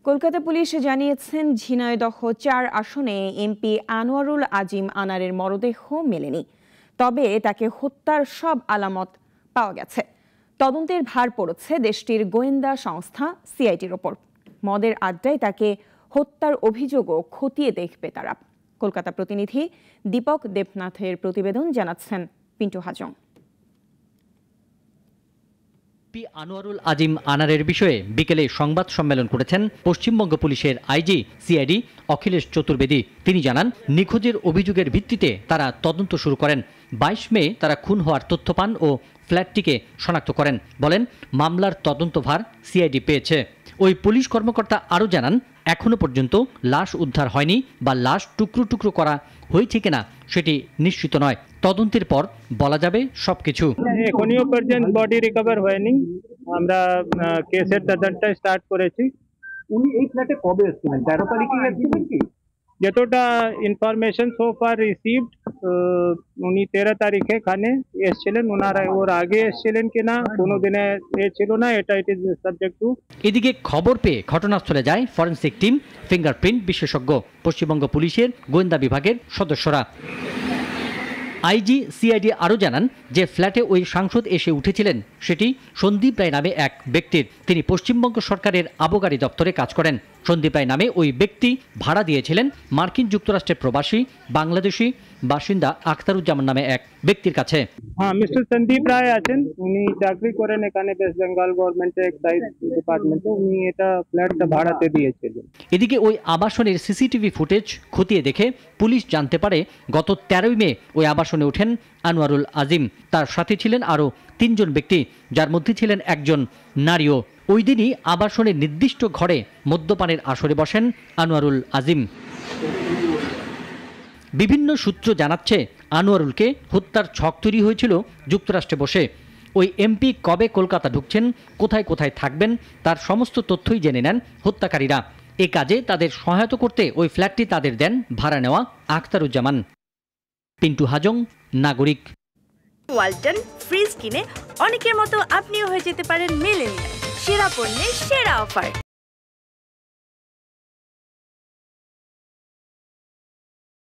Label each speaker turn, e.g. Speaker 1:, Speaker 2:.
Speaker 1: Kolkata police জানিয়েছেন, ঝিনাইদহ ৪ আসনে MP Anwarul Azim আনারের মরদেহ মেলেনি, তবে তাকে হত্যার সব আলামত পাওয়া গেছে। তদন্তের ভার পড়েছে দেশটির গোয়েন্দা সংস্থা সিআইডির ওপর। মদের আড্ডায় তাকে হত্যার অভিযোগও খতিয়ে দেখবে তারা। কলকাতা প্রতিনিধি দীপক দেবনাথের প্রতিবেদন জানাচ্ছেন পিন্টু হাজং।
Speaker 2: আনোয়ারুল আজিম আনারের বিষয়ে বিকেলে সংবাদ সম্মেলন করেছেন পশ্চিমবঙ্গ পুলিশের আইজি সিআইডি অখিলেশ চতুর্বেদী। তিনি জানান, নিখোঁজের অভিযোগের ভিত্তিতে তারা তদন্ত শুরু করেন। 22 মে তারা খুন হওয়ার তথ্য পান ও ফ্ল্যাটটিকে শনাক্ত করেন। বলেন, মামলার তদন্তভার সিআইডি পেয়েছে। ওই পুলিশ কর্মকর্তা আরও জানান, এখনো পর্যন্ত লাশ উদ্ধার হয়নি বা লাশ টুকরো টুকরো করা হয়েছে কিনা সেটি নিশ্চিত নয়। তদন্তের পর বলা যাবে সবকিছু।
Speaker 3: এখনো পর্যন্ত বডি রিকভার হয়নি। আমরা কেসের তদন্ত স্টার্ট করেছি।
Speaker 4: উনি এই ফ্ল্যাটে কবে এসেছিলেন? 13 তারিখে এসেছিলেন কি?
Speaker 3: যতটা ইনফরমেশন সো ফার রিসিভড, উনি 13 তারিখে এখানে এসেছিলেন। ওনারা ওর আগে এসেছিলেন কিনা কোনো দিনে ছিল না, এটা ইট ইজ সাবজেক্ট টু।
Speaker 2: এদিকে খবর পেয়ে ঘটনাস্থলে যায় ফরেনসিক টিম, ফিঙ্গারপ্রিন্ট বিশেষজ্ঞ, পশ্চিমবঙ্গ পুলিশের গোয়েন্দা বিভাগের সদস্যরা। আইজি সিআইডি আরও জানান যে ফ্ল্যাটে ওই সাংসদ এসে উঠেছিলেন সেটি সন্দীপ রায় নামে এক ব্যক্তির। তিনি পশ্চিমবঙ্গ সরকারের আবগারি দপ্তরে কাজ করেন। সন্দীপ রায় নামে ওই ব্যক্তি ভাড়া দিয়েছিলেন মার্কিন যুক্তরাষ্ট্রের প্রবাসী বাংলাদেশি বাসিন্দা আখতারুজ্জামান নামে এক ব্যক্তির কাছে।
Speaker 3: হ্যাঁ, মিস্টার সন্দীপ রায় আছেন, উনি চাকরি করেন এখানে ওয়েস্ট বেঙ্গল গভর্নমেন্টের এক্সাইজ ডিপার্টমেন্টে। উনি এটা ফ্ল্যাটটা ভাড়াতে দিয়েছিলেন।
Speaker 2: এদিকে ওই আবাসনের সিসিটিভি ফুটেজ খতিয়ে দেখে পুলিশ জানতে পারে গত 13 মে ওই আবাসনে ওঠেন আনোয়ারুল আজিম। তার সাথে ছিলেন আরও 3 জন ব্যক্তি, যার মধ্যে ছিলেন একজন নারীও। ওই দিনই আবাসনের নির্দিষ্ট ঘরে মদ্যপানের আসরে বসেন আনোয়ারুল আজিম। বিভিন্ন সূত্র জানাচ্ছে, আনোয়ারুলকে হত্যার ছক তৈরি হয়েছিল যুক্তরাষ্ট্রে বসে। ওই এমপি কবে কলকাতা ঢুকছেন, কোথায় কোথায় থাকবেন, তার সমস্ত তথ্যই জেনে নেন হত্যাকারীরা। এ কাজে তাদের সহায়তা করতে ওই ফ্ল্যাটটি তাদের দেন ভাড়া নেওয়া আখতারুজ্জামান। পিন্টু হাজং, নাগরিক।
Speaker 5: ওয়ালটন ফ্রিজ কিনে অনেকের মতো আপনিও হয়ে যেতে পারেন মিলেনিয়াল। সেরা পণ্যের সেরা অফার।